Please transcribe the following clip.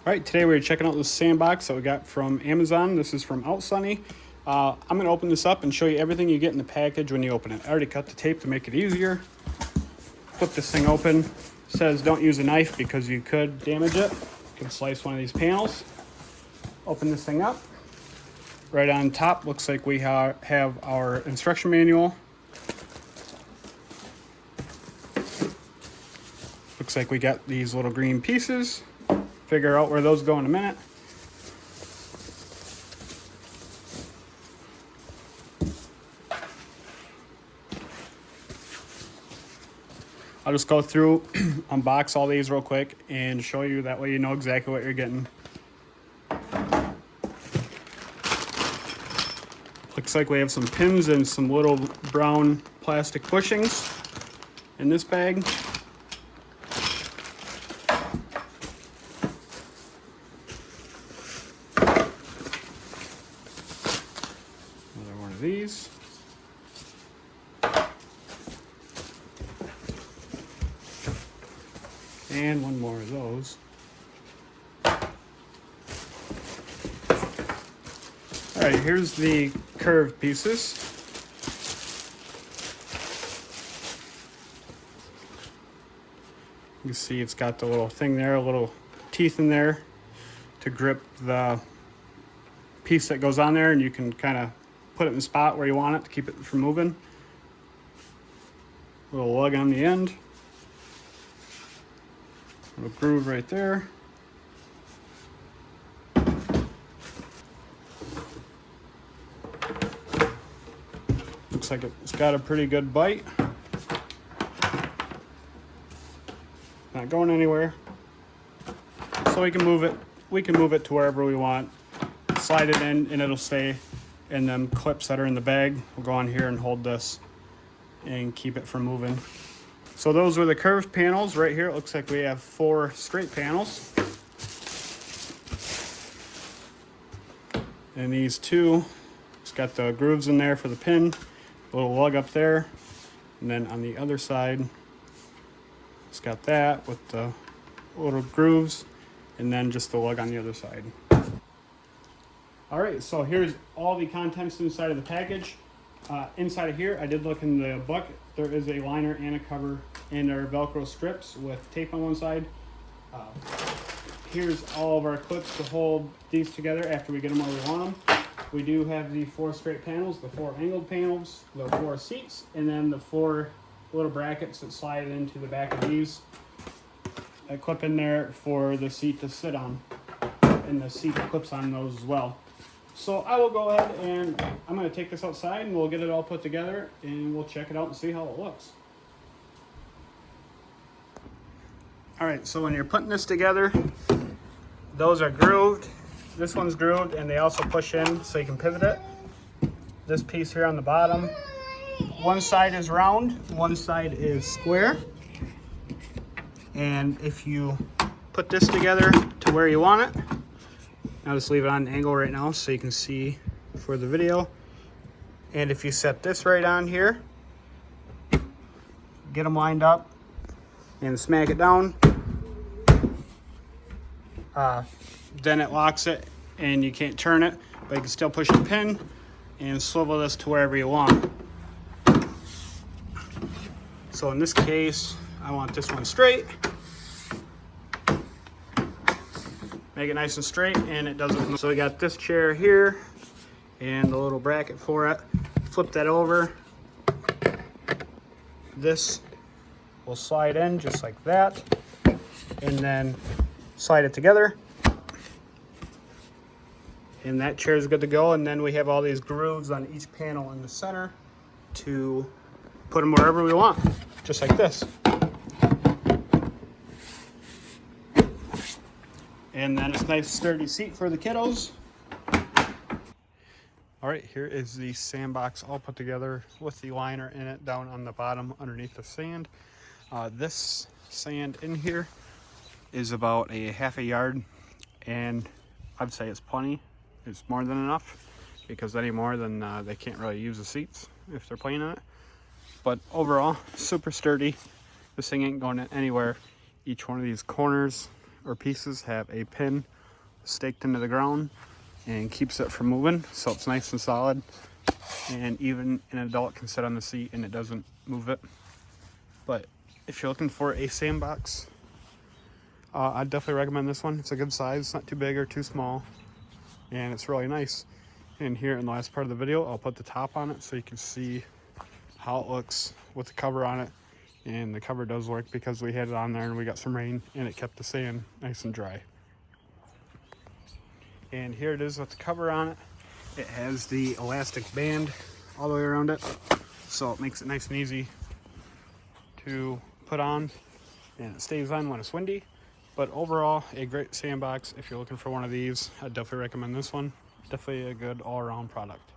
All right, today we're checking out this sandbox that we got from Amazon. This is from Outsunny. I'm going to open this up and show you everything you get in the package when you open it. I already cut the tape to make it easier. Flip this thing open. It says don't use a knife because you could damage it. You can slice one of these panels. Open this thing up. Right on top looks like we have our instruction manual. Looks like we got these little green pieces. Figure out where those go in a minute. I'll just go through, unbox all these real quick and show you, that way you know exactly what you're getting. Looks like we have some pins and some little brown plastic bushings in this bag. Another one of these. And one more of those. All right, here's the curved pieces. You can see it's got the little thing there, a little teeth in there to grip the piece that goes on there, and you can kind of put it in the spot where you want it to keep it from moving. Little lug on the end. Little groove right there. Looks like it's got a pretty good bite. Not going anywhere. So we can move it. We can move it to wherever we want. Slide it in and it'll stay. And them clips that are in the bag will go on here and hold this and keep it from moving. So those are the curved panels. Right here it looks like we have 4 straight panels. And these 2, it's got the grooves in there for the pin, a little lug up there, and then on the other side it's got that with the little grooves, and then just the lug on the other side. All right, so here's all the contents inside of the package. Inside of here, I did look in the book. There is a liner and a cover and our Velcro strips with tape on one side. Here's all of our clips to hold these together after we get them where we want them. We do have the 4 straight panels, the 4 angled panels, the 4 seats, and then the 4 little brackets that slide into the back of these. A clip in there for the seat to sit on, and the seat clips on those as well. So I will go ahead and I'm going to take this outside and we'll get it all put together and we'll check it out and see how it looks. All right, so when you're putting this together, those are grooved. This one's grooved and they also push in so you can pivot it. This piece here on the bottom, one side is round, one side is square. And if you put this together to where you want it, I'll just leave it on an angle right now so you can see for the video. And if you set this right on here, get them lined up and smack it down, then it locks it and you can't turn it, but you can still push the pin and swivel this to wherever you want. So in this case, I want this one straight. Make it nice and straight and it doesn't move. So we got this chair here and a little bracket for it. Flip that over. This will slide in just like that and then slide it together. And that chair is good to go. And then we have all these grooves on each panel in the center to put them wherever we want, just like this. And then it's a nice sturdy seat for the kiddos. All right, here is the sandbox all put together with the liner in it down on the bottom underneath the sand. This sand in here is about a half a yard, and I'd say it's plenty. It's more than enough, because any more then they can't really use the seats if they're playing on it. But overall, super sturdy. This thing ain't going anywhere. Each one of these corners or pieces have a pin staked into the ground and keeps it from moving, so it's nice and solid, and even an adult can sit on the seat and it doesn't move it. But if you're looking for a sandbox, I'd definitely recommend this one. It's a good size, it's not too big or too small, and it's really nice. And here in the last part of the video, I'll put the top on it so you can see how it looks with the cover on it. And the cover does work because we had it on there and we got some rain and it kept the sand nice and dry. And here it is with the cover on it. It has the elastic band all the way around it, so it makes it nice and easy to put on, and it stays on when it's windy. But overall, a great sandbox. If you're looking for one of these, I'd definitely recommend this one. Definitely a good all-around product.